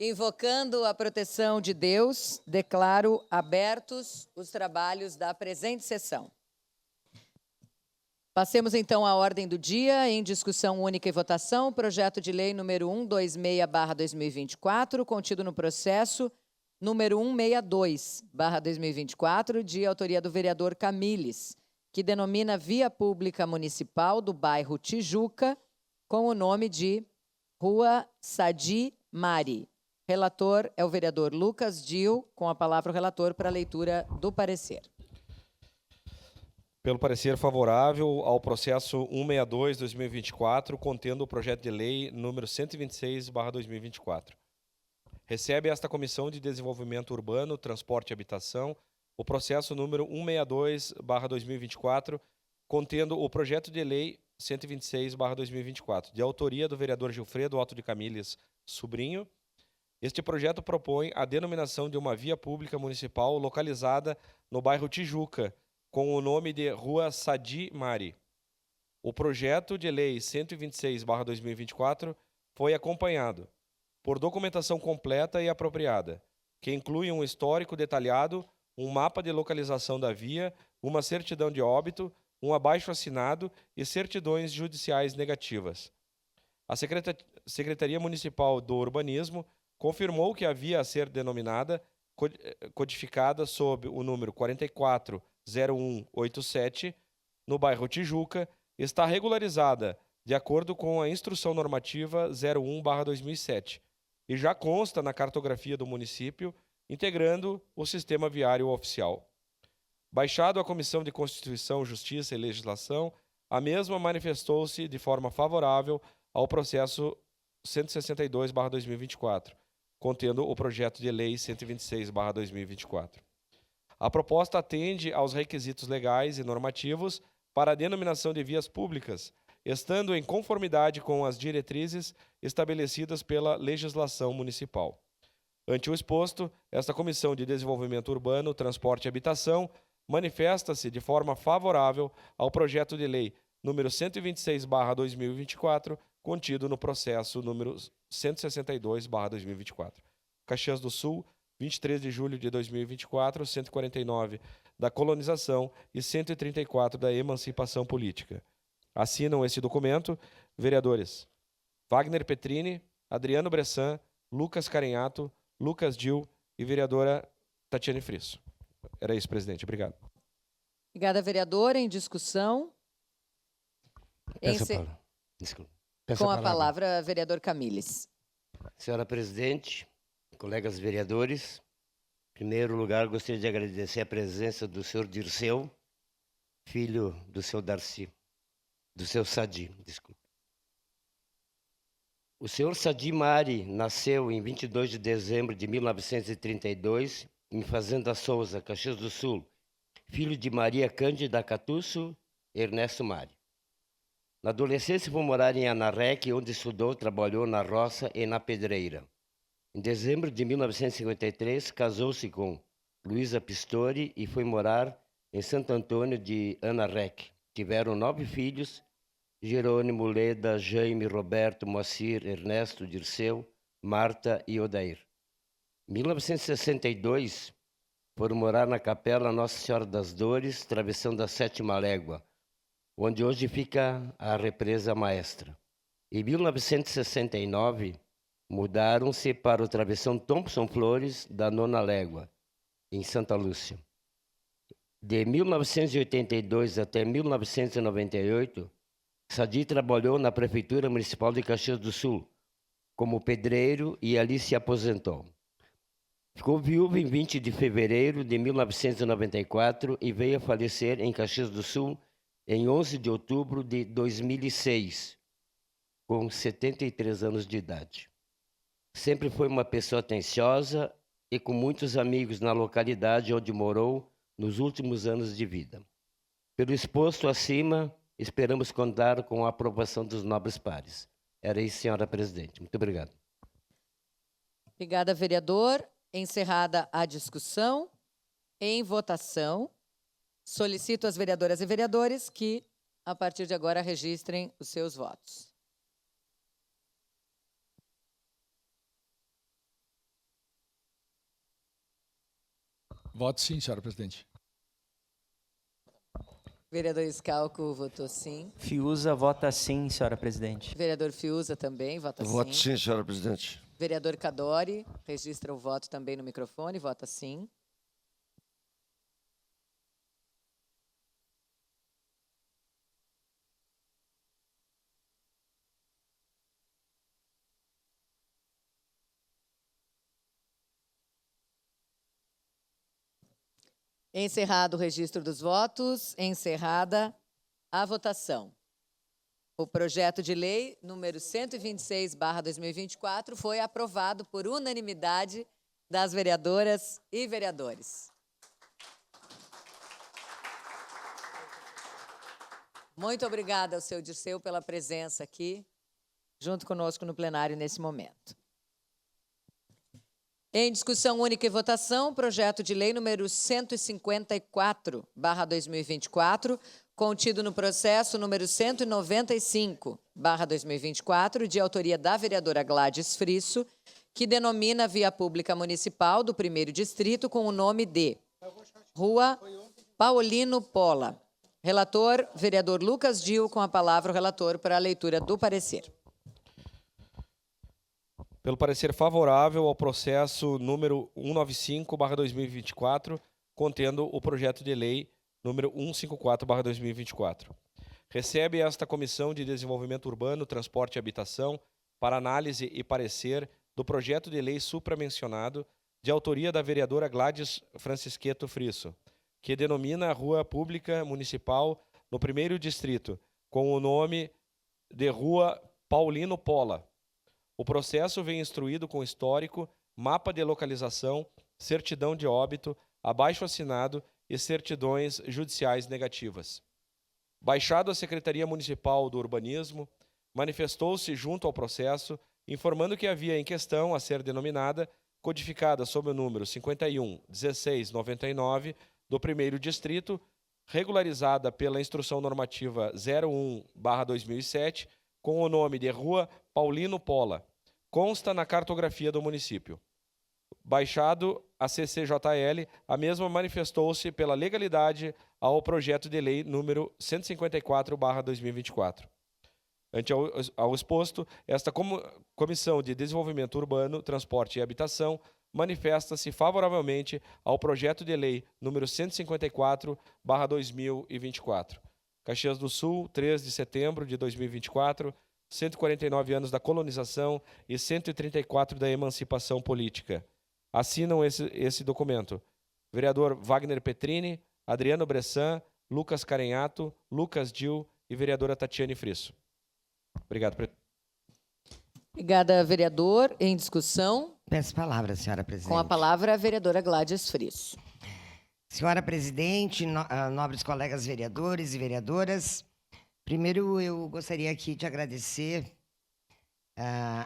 Invocando a proteção de Deus, declaro abertos os trabalhos da presente sessão. Passemos então à ordem do dia, em discussão única e votação, projeto de lei número 126/2024, contido no processo número 162/2024, de autoria do vereador Camilles, que denomina Via Pública Municipal do bairro Tijuca, com o nome de Rua Sadi Mari. Relator é o vereador Lucas Dil, com a palavra o relator para a leitura do parecer. Pelo parecer favorável ao processo 162/2024, contendo o projeto de lei número 126/2024. Recebe esta Comissão de Desenvolvimento Urbano, Transporte e Habitação o processo número 162/2024, contendo o projeto de lei 126/2024, de autoria do vereador Gilfredo Otto de Camilles Sobrinho. Este projeto propõe a denominação de uma via pública municipal localizada no bairro Tijuca, com o nome de Rua Sadi Mari. O projeto de lei 126/2024 foi acompanhado por documentação completa e apropriada, que inclui um histórico detalhado, um mapa de localização da via, uma certidão de óbito, um abaixo-assinado e certidões judiciais negativas. A Secretaria Municipal do Urbanismo confirmou que a via a ser denominada, codificada sob o número 440187, no bairro Tijuca, está regularizada de acordo com a Instrução Normativa 01/2007 e já consta na cartografia do município, integrando o Sistema Viário Oficial. Baixado à Comissão de Constituição, Justiça e Legislação, a mesma manifestou-se de forma favorável ao processo 162/2024, contendo o projeto de lei 126/2024. A proposta atende aos requisitos legais e normativos para a denominação de vias públicas, estando em conformidade com as diretrizes estabelecidas pela legislação municipal. Ante o exposto, esta Comissão de Desenvolvimento Urbano, Transporte e Habitação manifesta-se de forma favorável ao projeto de lei número 126/2024, contido no processo número 162/2024. Caxias do Sul, 23 de julho de 2024, 149 da colonização e 134 da emancipação política. Assinam esse documento vereadores Wagner Petrini, Adriano Bressan, Lucas Carenhato, Lucas Dil e vereadora Tatiane Frisso. Era isso, presidente. Obrigado. Obrigada, vereador. Em discussão. Com a palavra, vereador Camilles. Senhora presidente, colegas vereadores, em primeiro lugar, gostaria de agradecer a presença do senhor Dirceu, filho do seu Darcy, do seu Sadi, desculpe. O senhor Sadi Mari nasceu em 22 de dezembro de 1932, em Fazenda Souza, Caxias do Sul, filho de Maria Cândida Catusso e Ernesto Mari. Na adolescência foi morar em Anarrec, onde estudou, trabalhou na roça e na pedreira. Em dezembro de 1953, casou-se com Luísa Pistori e foi morar em Santo Antônio de Anarrec. Tiveram 9 filhos: Jerônimo, Leda, Jaime, Roberto, Moacir, Ernesto, Dirceu, Marta e Odair. Em 1962, foram morar na Capela Nossa Senhora das Dores, travessão da Sétima Légua, onde hoje fica a represa Maestra. Em 1969, mudaram-se para o travessão Thompson Flores da Nona Légua, em Santa Lúcia. De 1982 até 1998, Sadi trabalhou na Prefeitura Municipal de Caxias do Sul como pedreiro e ali se aposentou. Ficou viúva em 20 de fevereiro de 1994 e veio a falecer em Caxias do Sul em 11 de outubro de 2006, com 73 anos de idade. Sempre foi uma pessoa atenciosa e com muitos amigos na localidade onde morou nos últimos anos de vida. Pelo exposto acima, esperamos contar com a aprovação dos nobres pares. Era isso, senhora presidente. Muito obrigado. Obrigada, vereador. Encerrada a discussão, em votação, solicito às vereadoras e vereadores que, a partir de agora, registrem os seus votos. Voto sim, senhora presidente. Vereador Scalco votou sim. Fiuza vota sim, senhora presidente. Vereador Fiuza também vota Voto sim. sim, senhora presidente. Vereador Cadori registra o voto também no microfone, vota sim. Encerrado o registro dos votos, encerrada a votação. O projeto de lei número 126/2024 foi aprovado por unanimidade das vereadoras e vereadores. Muito obrigada ao seu Dirceu pela presença aqui, junto conosco no plenário nesse momento. Em discussão única e votação, projeto de lei número 154/2024, contido no processo número 195/2024, de autoria da vereadora Gladys Frisso, que denomina a via pública municipal do 1º Distrito com o nome de Rua Paulino Pola. Relator, vereador Lucas Dil, com a palavra o relator para a leitura do parecer. Pelo parecer favorável ao processo número 195/2024, contendo o projeto de lei número 154/2024. Recebe esta Comissão de Desenvolvimento Urbano, Transporte e Habitação para análise e parecer do projeto de lei supramencionado, de autoria da vereadora Gladys Francisqueto Frisso, que denomina a Rua Pública Municipal no 1º Distrito, com o nome de Rua Paulino Pola. O processo vem instruído com histórico, mapa de localização, certidão de óbito, abaixo-assinado e certidões judiciais negativas. Baixado à Secretaria Municipal do Urbanismo, manifestou-se junto ao processo, informando que a via em questão a ser denominada, codificada sob o número 51.1699 do 1º Distrito, regularizada pela Instrução Normativa 01/2007, com o nome de Rua Paulino Pola, consta na cartografia do município. Baixado a CCJL, a mesma manifestou-se pela legalidade ao projeto de lei número 154/2024. Ante ao exposto, esta Comissão de Desenvolvimento Urbano, Transporte e Habitação manifesta-se favoravelmente ao projeto de lei número 154/2024. Caxias do Sul, 3 de setembro de 2024, 149 anos da colonização e 134 da emancipação política. Assinam esse documento vereador Wagner Petrini, Adriano Bressan, Lucas Carenhato, Lucas Dil e vereadora Tatiane Frisso. Obrigado, presidente. Obrigada, vereador. Em discussão, Peço palavra, senhora presidente. com a palavra a vereadora Gladys Frisso. Senhora presidente, nobres colegas vereadores e vereadoras, primeiro eu gostaria aqui de agradecer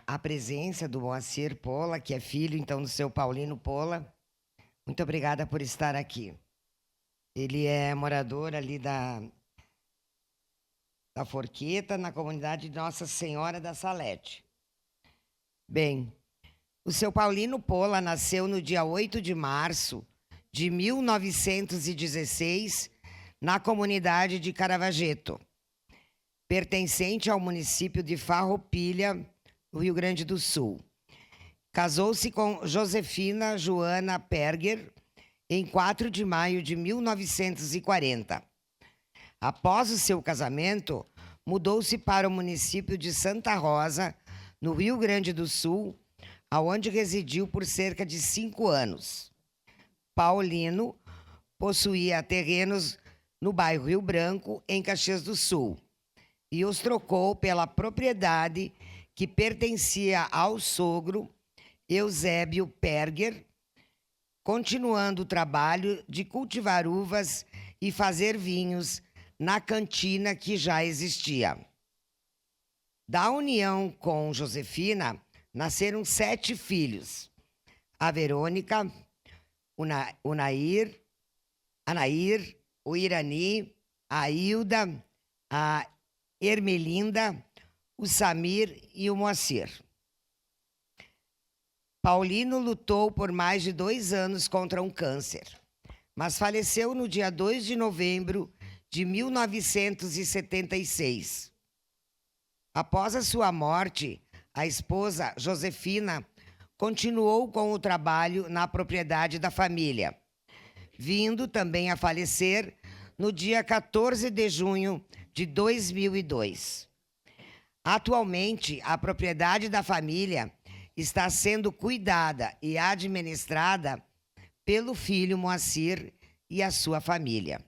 a presença do Moacir Pola, que é filho, então, do seu Paulino Pola. Muito obrigada por estar aqui. Ele é morador ali da Forqueta, na comunidade de Nossa Senhora da Salete. Bem, o seu Paulino Pola nasceu no dia 8 de março de 1916, na comunidade de Caravaggio, pertencente ao município de Farroupilha, no Rio Grande do Sul. Casou-se com Josefina Joana Perger em 4 de maio de 1940. Após o seu casamento, mudou-se para o município de Santa Rosa, no Rio Grande do Sul, aonde residiu por cerca de 5 anos. Paulino possuía terrenos no bairro Rio Branco, em Caxias do Sul, e os trocou pela propriedade que pertencia ao sogro Eusébio Perger, continuando o trabalho de cultivar uvas e fazer vinhos na cantina que já existia. Da união com Josefina, nasceram 7 filhos: a Verônica, o Nair, o Irani, a Hilda, a Ermelinda, o Samir e o Moacir. Paulino lutou por mais de 2 anos contra um câncer. mas faleceu no dia 2 de novembro de 1976. Após a sua morte, a esposa Josefina continuou com o trabalho na propriedade da família, vindo também a falecer no dia 14 de junho de 2002. Atualmente, a propriedade da família está sendo cuidada e administrada pelo filho Moacir e a sua família.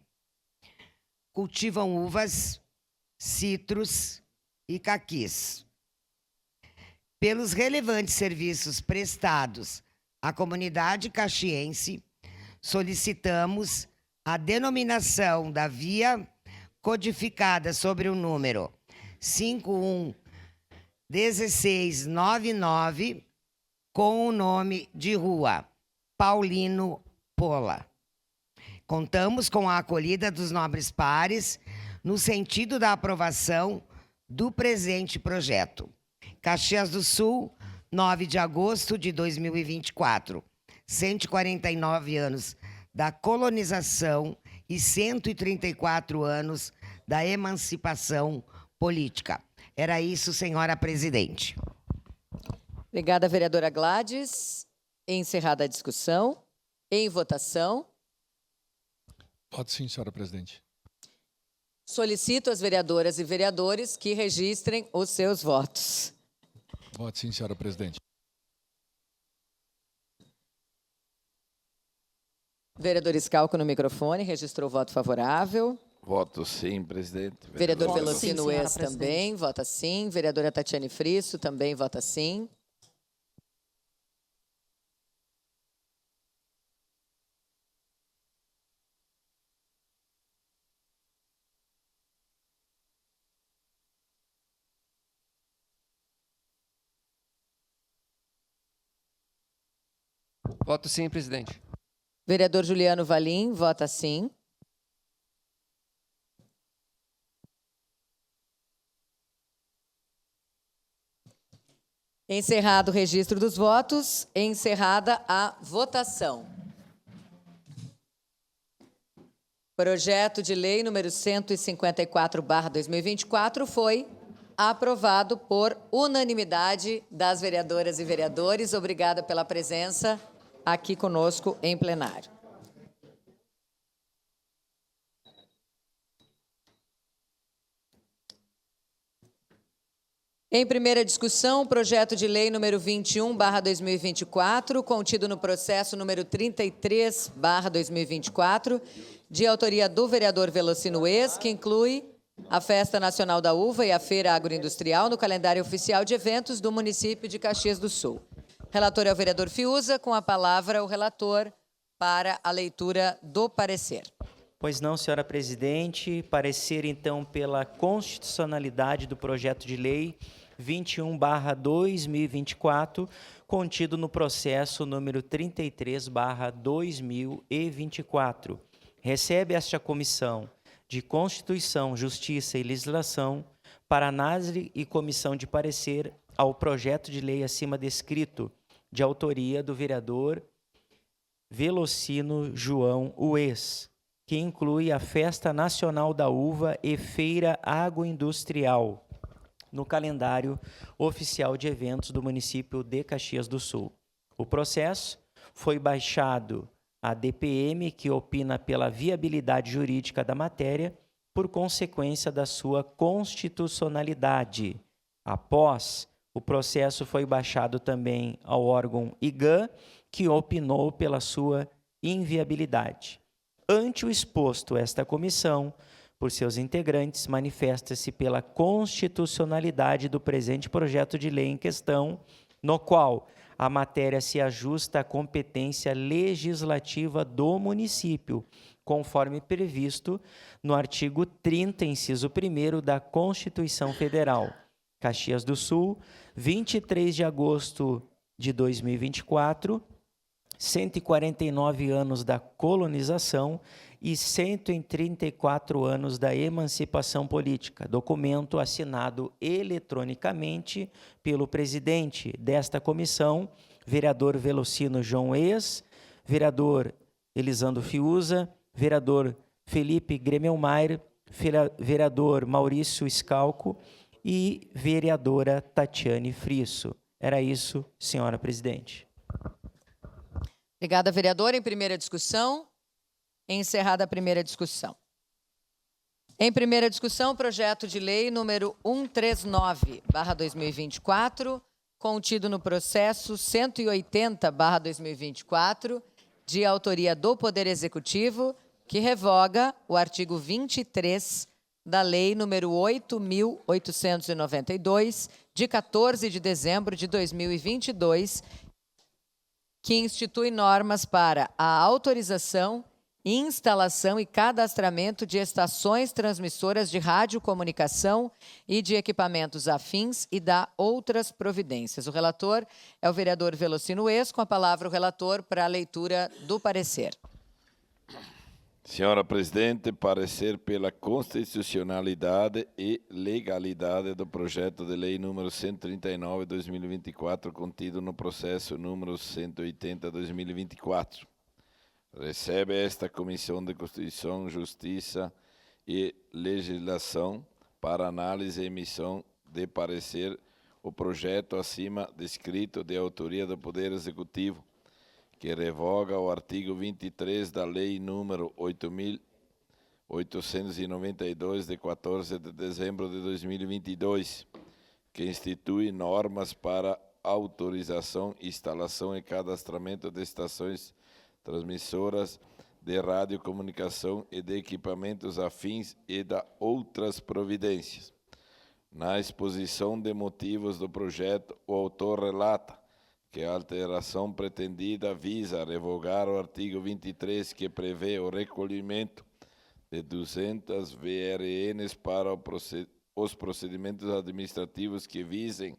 Cultivam uvas, citros e caquis. Pelos relevantes serviços prestados à comunidade caxiense, solicitamos a denominação da via codificada sobre o número 511699 com o nome de Rua Paulino Pola. Contamos com a acolhida dos nobres pares no sentido da aprovação do presente projeto. Caxias do Sul, 9 de agosto de 2024. 149 anos da colonização e 134 anos da emancipação política. Era isso, senhora presidente. Obrigada, vereadora Gladys. Encerrada a discussão. Em votação. Voto sim, senhora presidente. Solicito às vereadoras e vereadores que registrem os seus votos. Voto sim, senhora presidente. Vereador Scalco no microfone, registrou voto favorável. Voto sim, presidente. Vereador Voto Velocino sim, senhora Ex presidente. também, vota sim. Vereadora Tatiane Frisso também vota sim. Voto sim, presidente. Vereador Juliano Valim, vota sim. Encerrado o registro dos votos, encerrada a votação. Projeto de lei número 154/2024 foi aprovado por unanimidade das vereadoras e vereadores. Obrigada pela presença aqui conosco em plenário. Em primeira discussão, o projeto de lei número 21/2024, contido no processo número 33/2024, de autoria do vereador Velocino Ex, que inclui a Festa Nacional da Uva e a Feira Agroindustrial no calendário oficial de eventos do município de Caxias do Sul. Relator é o vereador Fiuza, com a palavra o relator para a leitura do parecer. Pois não, senhora presidente. Parecer, então, pela constitucionalidade do projeto de lei 21/2024, contido no processo número 33/2024. Recebe esta comissão de Constituição, Justiça e Legislação para análise e comissão de parecer ao projeto de lei acima descrito, de autoria do vereador Velocino João Ues, que inclui a Festa Nacional da Uva e Feira Agroindustrial no calendário oficial de eventos do município de Caxias do Sul. O processo foi baixado à DPM, que opina pela viabilidade jurídica da matéria, por consequência da sua constitucionalidade. Após, o processo foi baixado também ao órgão IGAN, que opinou pela sua inviabilidade. Ante o exposto, esta comissão, por seus integrantes, manifesta-se pela constitucionalidade do presente projeto de lei em questão, no qual a matéria se ajusta à competência legislativa do município, conforme previsto no artigo 30, inciso 1º da Constituição Federal. Caxias do Sul, 23 de agosto de 2024, 149 anos da colonização e 134 anos da emancipação política. Documento assinado eletronicamente pelo presidente desta comissão, vereador Velocino João Ex, vereador Elisandro Fiuza, vereador Felipe Gremelmaier, vereador Maurício Scalco e vereadora Tatiane Frisso. Era isso, senhora presidente. Obrigada, vereadora. Em primeira discussão, encerrada a primeira discussão. Em primeira discussão, projeto de lei número 139/2024, contido no processo 180/2024, de autoria do Poder Executivo, que revoga o artigo 23 da Lei número 8.892, de 14 de dezembro de 2022, que institui normas para a autorização, instalação e cadastramento de estações transmissoras de radiocomunicação e de equipamentos afins e dá outras providências. O relator é o vereador Velocino Ex. Com a palavra o relator para a leitura do parecer. Senhora presidente, parecer pela constitucionalidade e legalidade do projeto de lei número 139/2024, contido no processo número 180/2024. Recebe esta Comissão de Constituição, Justiça e Legislação para análise e emissão de parecer o projeto acima descrito de autoria do Poder Executivo, que revoga o artigo 23 da Lei número 8.892, de 14 de dezembro de 2022, que institui normas para autorização, instalação e cadastramento de estações transmissoras de radiocomunicação e de equipamentos afins e da outras providências. Na exposição de motivos do projeto, o autor relata que a alteração pretendida visa revogar o artigo 23, que prevê o recolhimento de 200 VRNs para os procedimentos administrativos que visem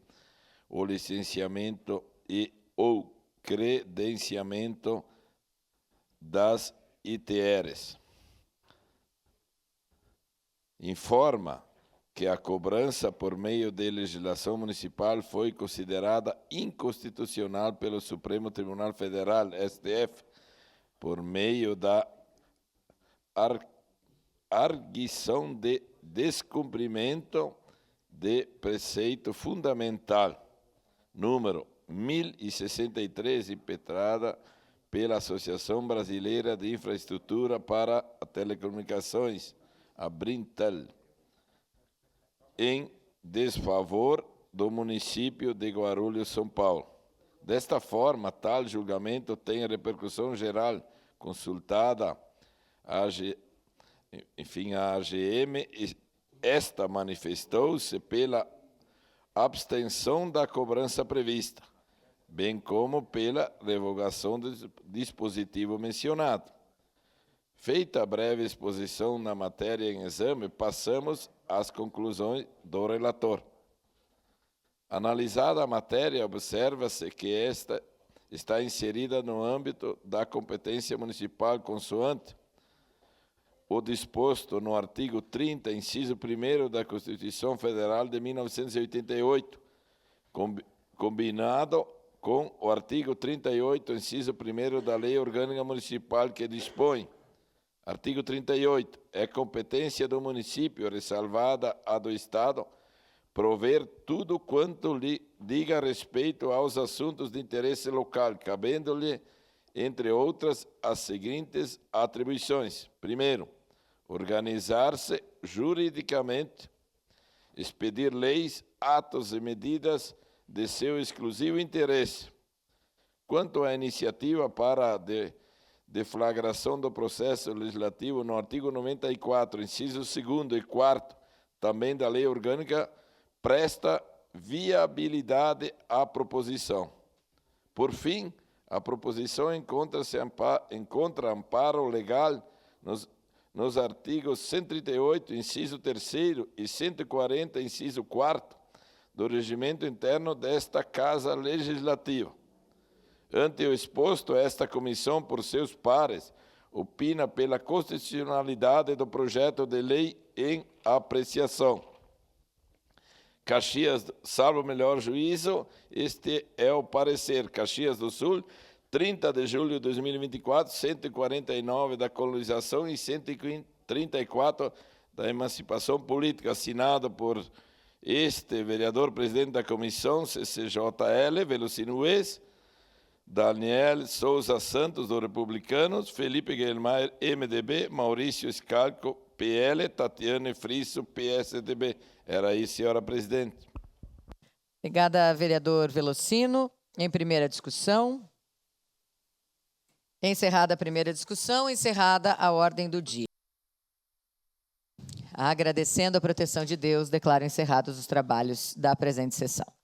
o licenciamento e ou credenciamento das ITRs. Informa que a cobrança por meio de legislação municipal foi considerada inconstitucional pelo Supremo Tribunal Federal, STF, por meio da arguição de descumprimento de preceito fundamental, número 1063, impetrada pela Associação Brasileira de Infraestrutura para Telecomunicações, a Brintel, em desfavor do município de Guarulhos, São Paulo. Desta forma, tal julgamento tem repercussão geral, consultada a AGM, esta manifestou-se pela abstenção da cobrança prevista, bem como pela revogação do dispositivo mencionado. Feita a breve exposição na matéria em exame, passamos às conclusões do relator. Analisada a matéria, observa-se que esta está inserida no âmbito da competência municipal consoante o disposto no artigo 30, inciso 1º da Constituição Federal de 1988, combinado com o artigo 38, inciso 1º da Lei Orgânica Municipal, que dispõe: artigo 38. É competência do município, ressalvada a do Estado, prover tudo quanto lhe diga respeito aos assuntos de interesse local, cabendo-lhe, entre outras, as seguintes atribuições. Primeiro, organizar-se juridicamente, expedir leis, atos e medidas de seu exclusivo interesse. Quanto à iniciativa para a deflagração do processo legislativo, no artigo 94, inciso 2º e 4º, também da Lei Orgânica, presta viabilidade à proposição. Por fim, a proposição encontra amparo legal nos artigos 138, inciso 3º e 140, inciso 4º, do regimento interno desta Casa Legislativa. Ante o exposto, esta comissão, por seus pares, opina pela constitucionalidade do projeto de lei em apreciação. Caxias, salvo melhor juízo, este é o parecer. Caxias do Sul, 30 de julho de 2024, 149 da colonização e 134 da emancipação política, assinado por este vereador presidente da comissão CCJL, Velocino Ues, Daniel Souza Santos, do Republicanos, Felipe Guilherme, MDB, Maurício Scalco, PL, Tatiane Frisso, PSDB. Era isso, senhora presidente. Obrigada, vereador Velocino. Em primeira discussão. Encerrada a primeira discussão, encerrada a ordem do dia. Agradecendo a proteção de Deus, declaro encerrados os trabalhos da presente sessão.